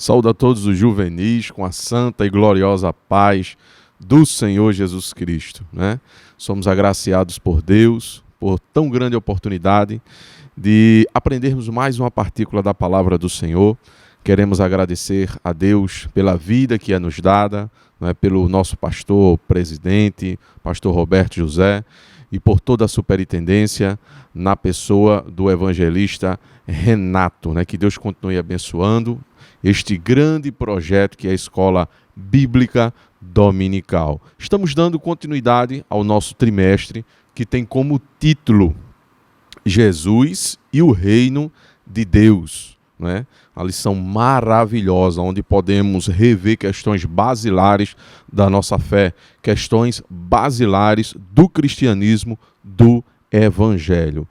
Saúdo a todos os juvenis com a santa e gloriosa paz do Senhor Jesus Cristo, né? Somos agraciados por Deus, por tão grande oportunidade de aprendermos mais uma partícula da palavra do Senhor. Queremos agradecer a Deus pela vida que é nos dada, né, pelo nosso pastor presidente, pastor Roberto José, e por toda a superintendência na pessoa do evangelista Renato, né? Que Deus continue abençoando este grande projeto que é a Escola Bíblica Dominical. Estamos dando continuidade ao nosso trimestre, que tem como título Jesus e o Reino de Deus, né? Uma lição maravilhosa, onde podemos rever questões basilares da nossa fé, questões basilares do cristianismo, do evangelho.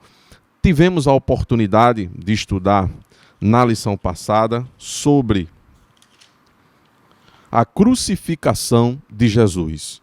Tivemos a oportunidade de estudar na lição passada sobre a crucificação de Jesus.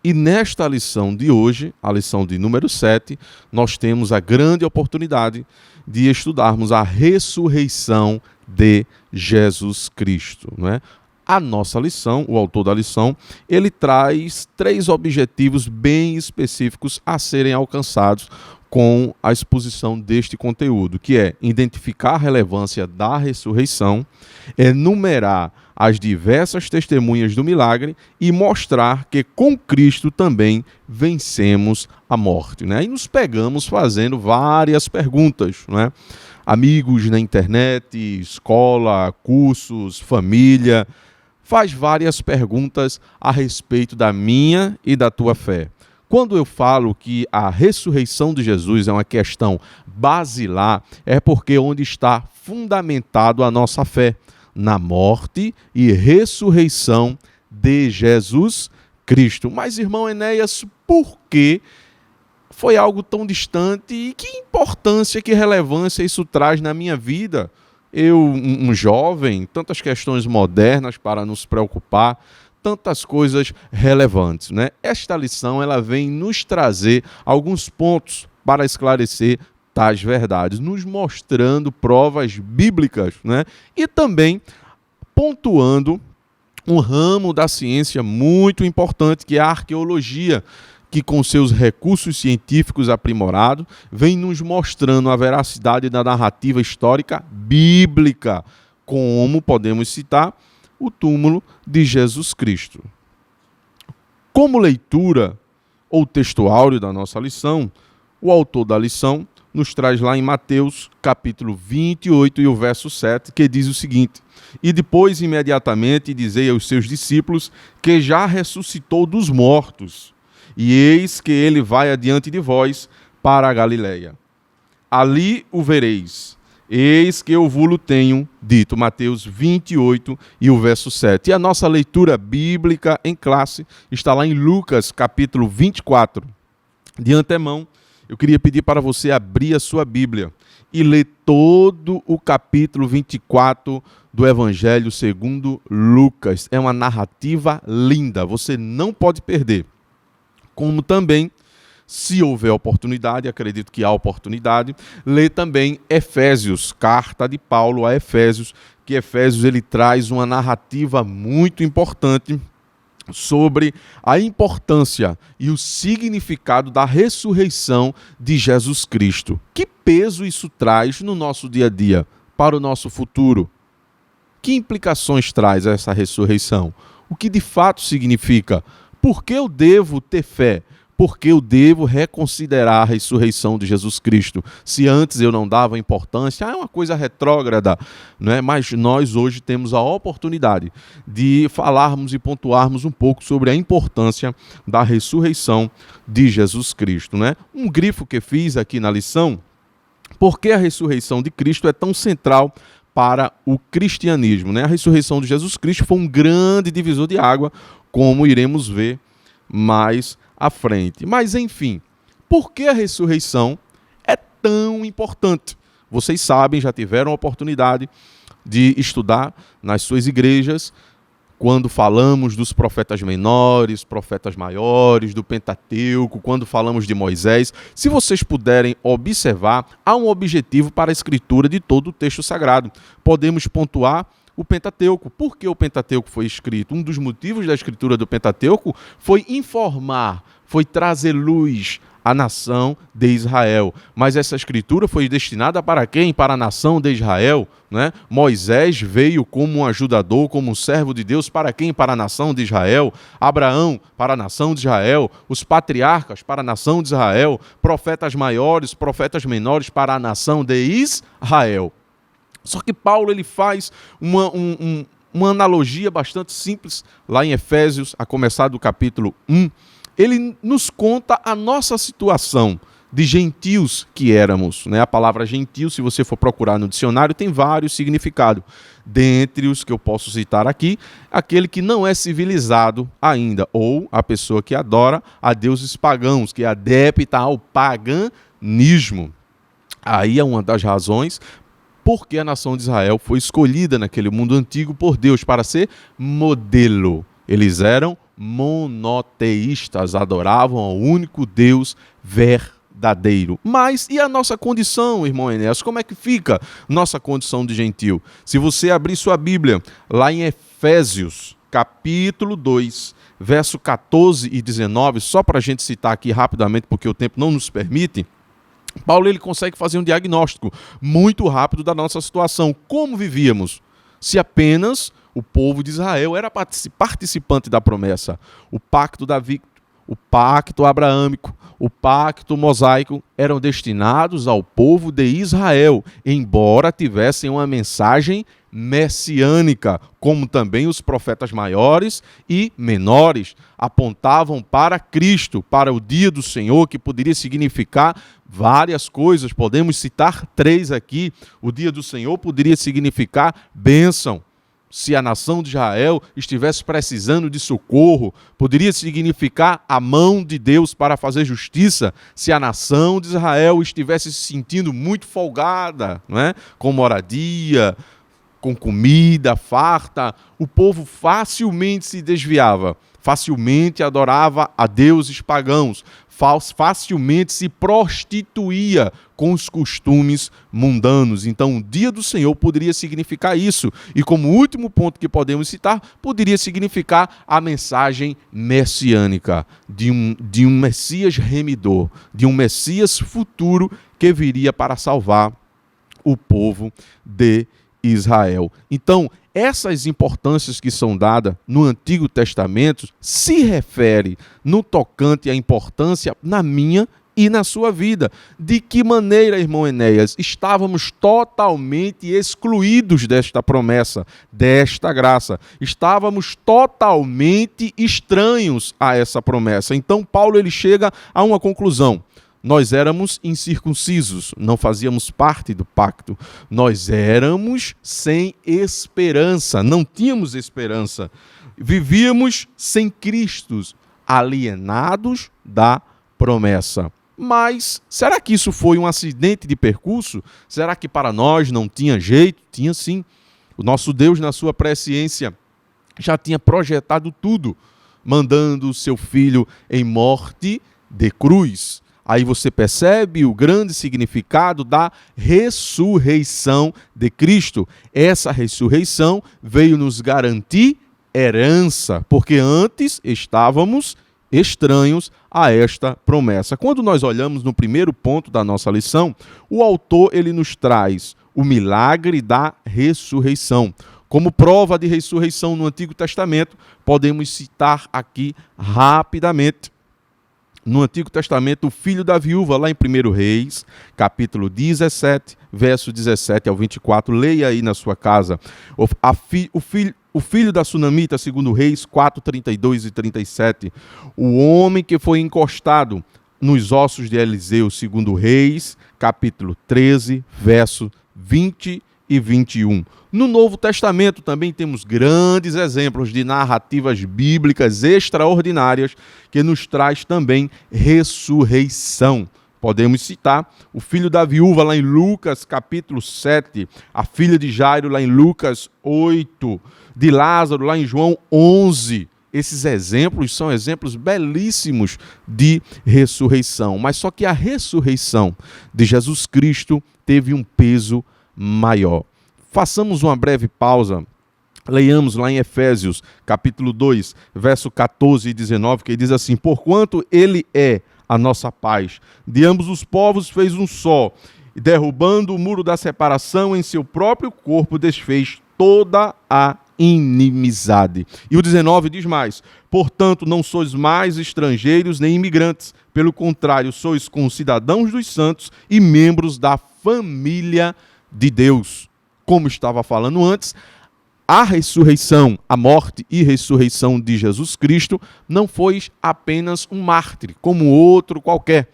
E nesta lição de hoje, a lição de número 7, nós temos a grande oportunidade de estudarmos a ressurreição de Jesus Cristo, não é? A nossa lição, o autor da lição, ele traz 3 objetivos bem específicos a serem alcançados com a exposição deste conteúdo, que é identificar a relevância da ressurreição, enumerar as diversas testemunhas do milagre e mostrar que com Cristo também vencemos a morte, né? E nos pegamos fazendo várias perguntas, né? Amigos na internet, escola, cursos, família, faz várias perguntas a respeito da minha e da tua fé. Quando eu falo que a ressurreição de Jesus é uma questão basilar, é porque onde está fundamentado a nossa fé, na morte e ressurreição de Jesus Cristo. Mas, irmão Enéas, por que foi algo tão distante e que importância, que relevância isso traz na minha vida? Eu, um jovem, tantas questões modernas para nos preocupar, tantas coisas relevantes, né? Esta lição ela vem nos trazer alguns pontos para esclarecer tais verdades, nos mostrando provas bíblicas, né? E também pontuando um ramo da ciência muito importante, que é a arqueologia, que com seus recursos científicos aprimorados, vem nos mostrando a veracidade da narrativa histórica bíblica, como podemos citar o túmulo de Jesus Cristo. Como leitura ou texto áureo da nossa lição, o autor da lição nos traz lá em Mateus, capítulo 28 e o verso 7, que diz o seguinte: E depois, imediatamente, dizei aos seus discípulos que já ressuscitou dos mortos, e eis que ele vai adiante de vós para a Galileia. Ali o vereis. Eis que eu vos tenho dito. Mateus 28 e o verso 7. E a nossa leitura bíblica em classe está lá em Lucas, capítulo 24. De antemão, eu queria pedir para você abrir a sua Bíblia e ler todo o capítulo 24 do Evangelho segundo Lucas. É uma narrativa linda, você não pode perder. Como também, se houver oportunidade, acredito que há oportunidade, ler também Efésios, carta de Paulo a Efésios, que Efésios ele traz uma narrativa muito importante sobre a importância e o significado da ressurreição de Jesus Cristo. Que peso isso traz no nosso dia a dia, para o nosso futuro? Que implicações traz essa ressurreição? O que de fato significa? Por que eu devo ter fé? Por que eu devo reconsiderar a ressurreição de Jesus Cristo? Se antes eu não dava importância, é uma coisa retrógrada, né? Mas nós hoje temos a oportunidade de falarmos e pontuarmos um pouco sobre a importância da ressurreição de Jesus Cristo, né? Um grifo que fiz aqui na lição: por que a ressurreição de Cristo é tão central para o cristianismo, né? A ressurreição de Jesus Cristo foi um grande divisor de água, como iremos ver mais à frente. Mas, enfim, por que a ressurreição é tão importante? Vocês sabem, já tiveram a oportunidade de estudar nas suas igrejas, quando falamos dos profetas menores, profetas maiores, do Pentateuco, quando falamos de Moisés. Se vocês puderem observar, há um objetivo para a escritura de todo o texto sagrado. Podemos pontuar o Pentateuco. Por que o Pentateuco foi escrito? Um dos motivos da escritura do Pentateuco foi informar, foi trazer luz à nação de Israel. Mas essa escritura foi destinada para quem? Para a nação de Israel, né? Moisés veio como um ajudador, como um servo de Deus, para quem? Para a nação de Israel. Abraão, para a nação de Israel. Os patriarcas, para a nação de Israel. Profetas maiores, profetas menores, para a nação de Israel. Só que Paulo ele faz uma analogia bastante simples lá em Efésios, a começar do capítulo 1. Ele nos conta a nossa situação de gentios que éramos, né? A palavra gentil, se você for procurar no dicionário, tem vários significados. Dentre os que eu posso citar aqui, aquele que não é civilizado ainda, ou a pessoa que adora a deuses pagãos, que é adepta ao paganismo. Aí é uma das razões porque a nação de Israel foi escolhida naquele mundo antigo por Deus para ser modelo. Eles eram monoteístas, adoravam ao único Deus verdadeiro. Mas e a nossa condição, irmão Enéas? Como é que fica nossa condição de gentil? Se você abrir sua Bíblia, lá em Efésios, capítulo 2, verso 14 e 19, só para a gente citar aqui rapidamente, porque o tempo não nos permite, Paulo ele consegue fazer um diagnóstico muito rápido da nossa situação. Como vivíamos? Se apenas o povo de Israel era participante da promessa. O pacto davídico, o pacto abraâmico, o pacto mosaico eram destinados ao povo de Israel, embora tivessem uma mensagem messiânica, como também os profetas maiores e menores apontavam para Cristo, para o dia do Senhor, que poderia significar várias coisas. Podemos citar 3 aqui. O dia do Senhor poderia significar bênção. Se a nação de Israel estivesse precisando de socorro, poderia significar a mão de Deus para fazer justiça. Se a nação de Israel estivesse se sentindo muito folgada, não é? Com moradia, com comida farta, o povo facilmente se desviava, facilmente adorava a deuses pagãos, facilmente se prostituía com os costumes mundanos. Então, o dia do Senhor poderia significar isso. E como último ponto que podemos citar, poderia significar a mensagem messiânica de um Messias remidor, de um Messias futuro que viria para salvar o povo de Israel. Então, essas importâncias que são dadas no Antigo Testamento se refere no tocante à importância na minha e na sua vida. De que maneira, irmão Enéas, estávamos totalmente excluídos desta promessa, desta graça. Estávamos totalmente estranhos a essa promessa. Então, Paulo ele chega a uma conclusão. Nós éramos incircuncisos, não fazíamos parte do pacto. Nós éramos sem esperança, não tínhamos esperança. Vivíamos sem Cristo, alienados da promessa. Mas será que isso foi um acidente de percurso? Será que para nós não tinha jeito? Tinha sim. O nosso Deus, na sua presciência, já tinha projetado tudo, mandando o seu Filho em morte de cruz. Aí você percebe o grande significado da ressurreição de Cristo. Essa ressurreição veio nos garantir herança, porque antes estávamos estranhos a esta promessa. Quando nós olhamos no primeiro ponto da nossa lição, o autor ele nos traz o milagre da ressurreição. Como prova de ressurreição no Antigo Testamento, podemos citar aqui rapidamente no Antigo Testamento, o filho da viúva, lá em 1 Reis, capítulo 17, verso 17 ao 24. Leia aí na sua casa. O filho da Sunamita, segundo Reis 4, 32 e 37. O homem que foi encostado nos ossos de Eliseu, segundo Reis, capítulo 13, verso 20 e 21. No Novo Testamento também temos grandes exemplos de narrativas bíblicas extraordinárias que nos traz também ressurreição. Podemos citar o filho da viúva lá em Lucas capítulo 7, a filha de Jairo lá em Lucas 8, de Lázaro lá em João 11. Esses exemplos são exemplos belíssimos de ressurreição. Mas só que a ressurreição de Jesus Cristo teve um peso maior. Façamos uma breve pausa Leiamos lá em Efésios, capítulo 2, verso 14 e 19, que diz assim: porquanto ele é a nossa paz, de ambos os povos fez um só, e derrubando o muro da separação em seu próprio corpo, desfez toda a inimizade. E o 19 diz mais: portanto, não sois mais estrangeiros nem imigrantes, pelo contrário, sois concidadãos dos santos e membros da família de Deus. Como estava falando antes, a ressurreição, a morte e ressurreição de Jesus Cristo não foi apenas um mártir, como outro qualquer,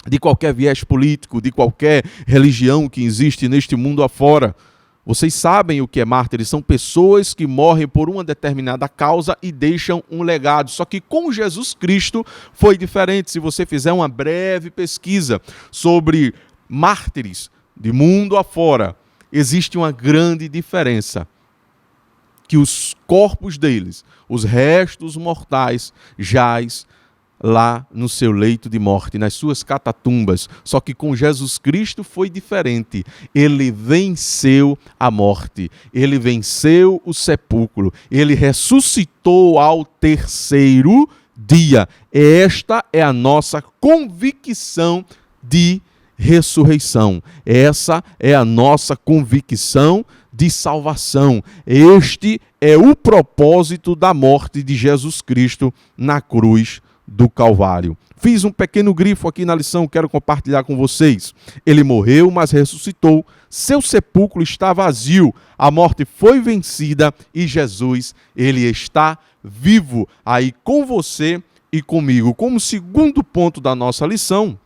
de qualquer viés político, de qualquer religião que existe neste mundo afora. Vocês sabem o que é mártir? São pessoas que morrem por uma determinada causa e deixam um legado. Só que com Jesus Cristo foi diferente. Se você fizer uma breve pesquisa sobre mártires de mundo afora, existe uma grande diferença. Que os corpos deles, os restos mortais, jaz lá no seu leito de morte, nas suas catatumbas. Só que com Jesus Cristo foi diferente. Ele venceu a morte, ele venceu o sepulcro, ele ressuscitou ao terceiro dia. Esta é a nossa convicção de ressurreição. Essa é a nossa convicção de salvação. Este é o propósito da morte de Jesus Cristo na cruz do Calvário. Fiz um pequeno grifo aqui na lição, quero compartilhar com vocês. Ele morreu, mas ressuscitou. Seu sepulcro está vazio. A morte foi vencida e Jesus, ele está vivo aí com você e comigo. Como segundo ponto da nossa lição,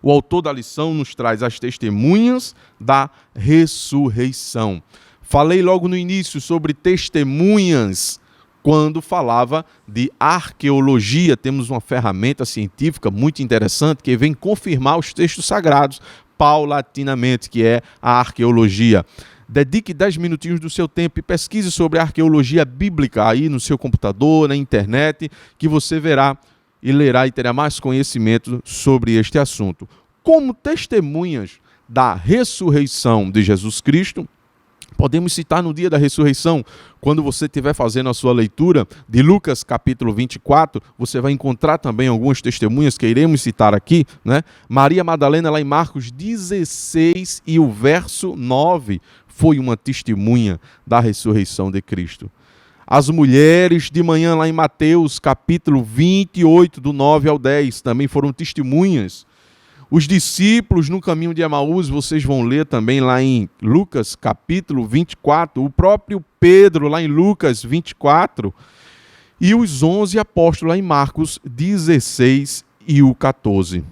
o autor da lição nos traz as testemunhas da ressurreição. Falei logo no início sobre testemunhas, quando falava de arqueologia. Temos uma ferramenta científica muito interessante que vem confirmar os textos sagrados paulatinamente, que é a arqueologia. Dedique 10 minutinhos do seu tempo e pesquise sobre a arqueologia bíblica aí no seu computador, na internet, que você verá e lerá e terá mais conhecimento sobre este assunto. Como testemunhas da ressurreição de Jesus Cristo, podemos citar no dia da ressurreição, quando você estiver fazendo a sua leitura de Lucas capítulo 24, você vai encontrar também algumas testemunhas que iremos citar aqui, né? Maria Madalena, lá em Marcos 16 e o verso 9, foi uma testemunha da ressurreição de Cristo. As mulheres de manhã lá em Mateus, capítulo 28, do 9 ao 10, também foram testemunhas. Os discípulos no caminho de Emaús, vocês vão ler também lá em Lucas, capítulo 24. O próprio Pedro, lá em Lucas 24. E os 11 apóstolos lá em Marcos 16 e o 14.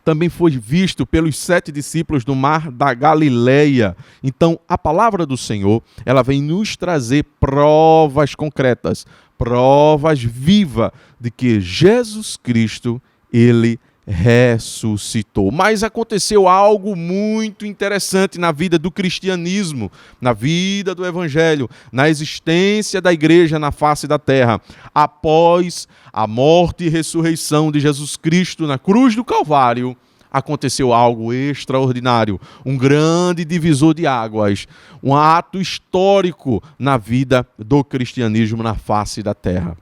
Também foi visto pelos 7 discípulos no mar da Galileia. Então, a palavra do Senhor, ela vem nos trazer provas concretas, provas vivas de que Jesus Cristo, ele ressuscitou. Mas aconteceu algo muito interessante na vida do cristianismo, na vida do evangelho, na existência da igreja na face da terra. Após a morte e ressurreição de Jesus Cristo na cruz do Calvário, aconteceu algo extraordinário, um grande divisor de águas, um ato histórico na vida do cristianismo na face da terra.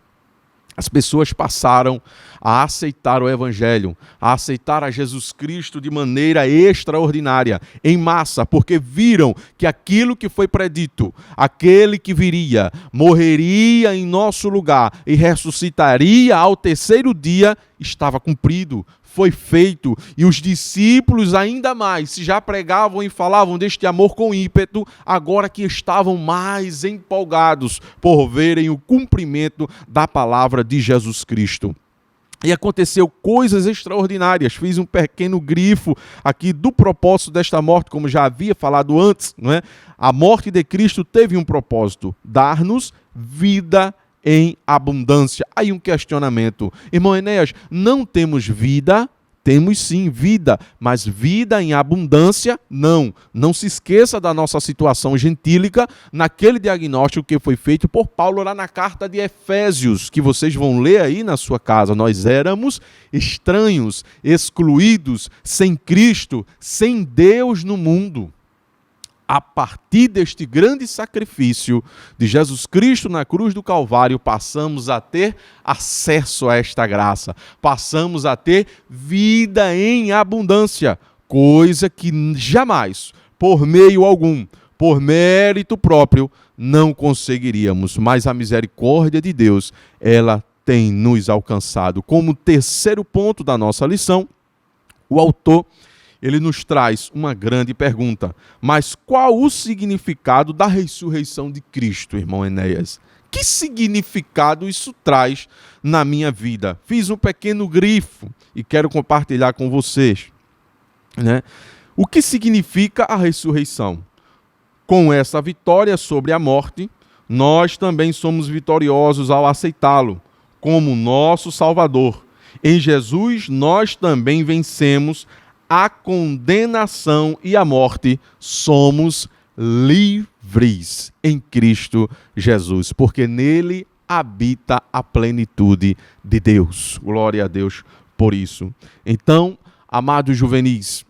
As pessoas passaram a aceitar o Evangelho, a aceitar a Jesus Cristo de maneira extraordinária, em massa, porque viram que aquilo que foi predito, aquele que viria, morreria em nosso lugar e ressuscitaria ao terceiro dia, estava cumprido, foi feito. E os discípulos ainda mais, se já pregavam e falavam deste amor com ímpeto, agora que estavam mais empolgados por verem o cumprimento da palavra de Jesus Cristo. E aconteceu coisas extraordinárias. Fiz um pequeno grifo aqui do propósito desta morte, como já havia falado antes, não é? A morte de Cristo teve um propósito: dar-nos vida em abundância. Aí um questionamento: irmão Enéas, não temos vida? Temos sim vida, mas vida em abundância, não. Não se esqueça da nossa situação gentílica naquele diagnóstico que foi feito por Paulo lá na carta de Efésios, que vocês vão ler aí na sua casa. Nós éramos estranhos, excluídos, sem Cristo, sem Deus no mundo. A partir deste grande sacrifício de Jesus Cristo na cruz do Calvário, passamos a ter acesso a esta graça, passamos a ter vida em abundância, coisa que jamais, por meio algum, por mérito próprio, não conseguiríamos. Mas a misericórdia de Deus, ela tem nos alcançado. Como terceiro ponto da nossa lição, o autor ele nos traz uma grande pergunta. Mas qual o significado da ressurreição de Cristo, irmão Enéas? Que significado isso traz na minha vida? Fiz um pequeno grifo e quero compartilhar com vocês, né? O que significa a ressurreição? Com essa vitória sobre a morte, nós também somos vitoriosos ao aceitá-lo como nosso Salvador. Em Jesus, nós também vencemos a condenação e a morte, somos livres em Cristo Jesus, porque nele habita a plenitude de Deus. Glória a Deus por isso. Então, amados juvenis,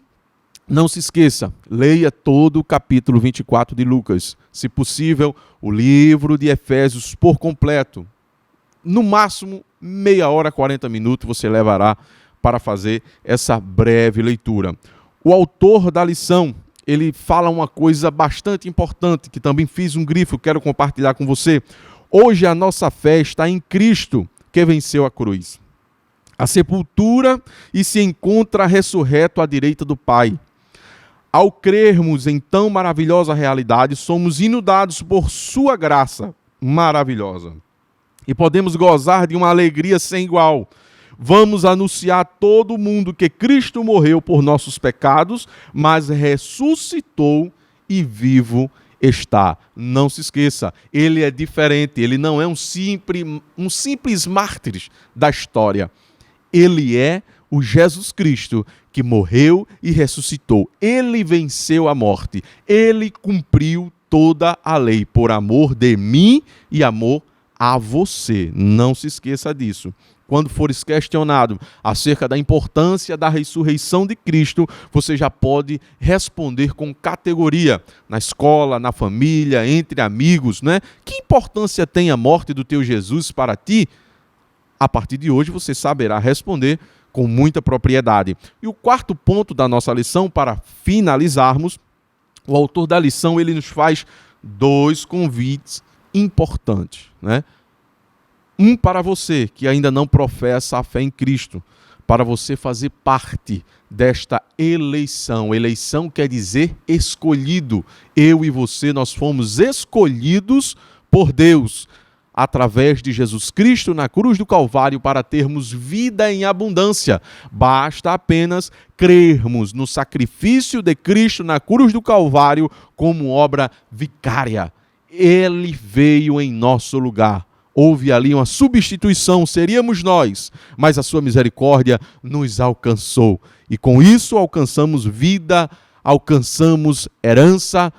não se esqueça, leia todo o capítulo 24 de Lucas, se possível, o livro de Efésios por completo. No máximo, meia hora, 40 minutos você levará para fazer essa breve leitura. O autor da lição, ele fala uma coisa bastante importante, que também fiz um grifo, quero compartilhar com você. Hoje a nossa fé está em Cristo, que venceu a cruz, a sepultura e se encontra ressurreto à direita do Pai. Ao crermos em tão maravilhosa realidade, somos inundados por sua graça maravilhosa. E podemos gozar de uma alegria sem igual. Vamos anunciar a todo mundo que Cristo morreu por nossos pecados, mas ressuscitou e vivo está. Não se esqueça, ele é diferente, ele não é um simples mártir da história. Ele é o Jesus Cristo que morreu e ressuscitou. Ele venceu a morte, ele cumpriu toda a lei por amor de mim e amor a você. Não se esqueça disso. Quando fores questionado acerca da importância da ressurreição de Cristo, você já pode responder com categoria, na escola, na família, entre amigos, né? Que importância tem a morte do teu Jesus para ti? A partir de hoje você saberá responder com muita propriedade. E o quarto ponto da nossa lição, para finalizarmos, o autor da lição ele nos faz dois convites importantes, né? Um para você que ainda não professa a fé em Cristo, para você fazer parte desta eleição. Eleição quer dizer escolhido. Eu e você, nós fomos escolhidos por Deus, através de Jesus Cristo na cruz do Calvário, para termos vida em abundância. Basta apenas crermos no sacrifício de Cristo na cruz do Calvário como obra vicária. Ele veio em nosso lugar. Houve ali uma substituição, seríamos nós, mas a sua misericórdia nos alcançou. E com isso alcançamos vida, alcançamos herança.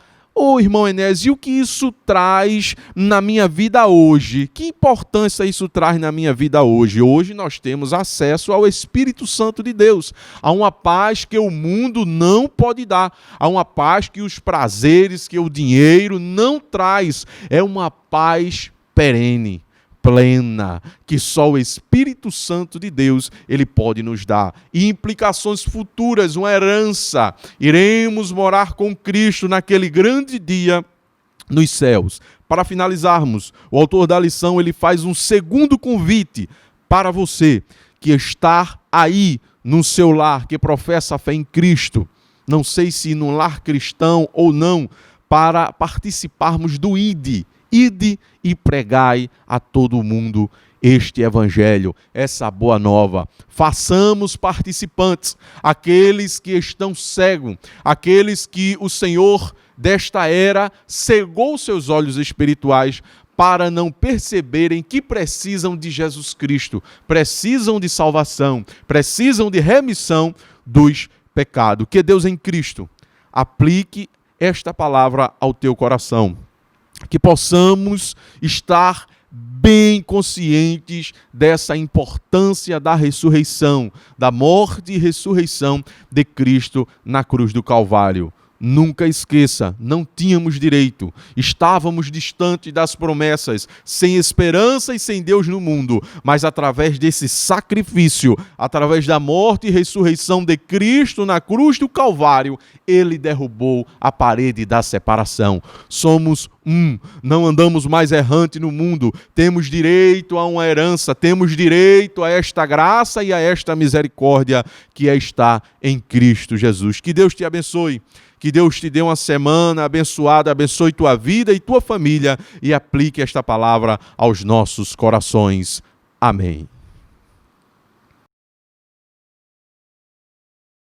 Irmão Enéas, e o que isso traz na minha vida hoje? Que importância isso traz na minha vida hoje? Hoje nós temos acesso ao Espírito Santo de Deus, a uma paz que o mundo não pode dar, a uma paz que os prazeres, que o dinheiro não traz. É uma paz perene, plena, que só o Espírito Santo de Deus ele pode nos dar. E implicações futuras, uma herança. Iremos morar com Cristo naquele grande dia nos céus. Para finalizarmos, o autor da lição ele faz um segundo convite para você que está aí no seu lar, que professa a fé em Cristo. Não sei se num lar cristão ou não, para participarmos do ID. Ide e pregai a todo mundo este evangelho, essa boa nova. Façamos participantes, aqueles que estão cegos, aqueles que o Senhor desta era cegou seus olhos espirituais para não perceberem que precisam de Jesus Cristo, precisam de salvação, precisam de remissão dos pecados. Que Deus em Cristo aplique esta palavra ao teu coração. Que possamos estar bem conscientes dessa importância da ressurreição, da morte e ressurreição de Cristo na cruz do Calvário. Nunca esqueça, não tínhamos direito, estávamos distantes das promessas, sem esperança e sem Deus no mundo, mas através desse sacrifício, através da morte e ressurreição de Cristo na cruz do Calvário, Ele derrubou a parede da separação. Somos não andamos mais errante no mundo, temos direito a uma herança, temos direito a esta graça e a esta misericórdia que está em Cristo Jesus. Que Deus te abençoe. Que Deus te dê uma semana abençoada, abençoe tua vida e tua família e aplique esta palavra aos nossos corações. Amém.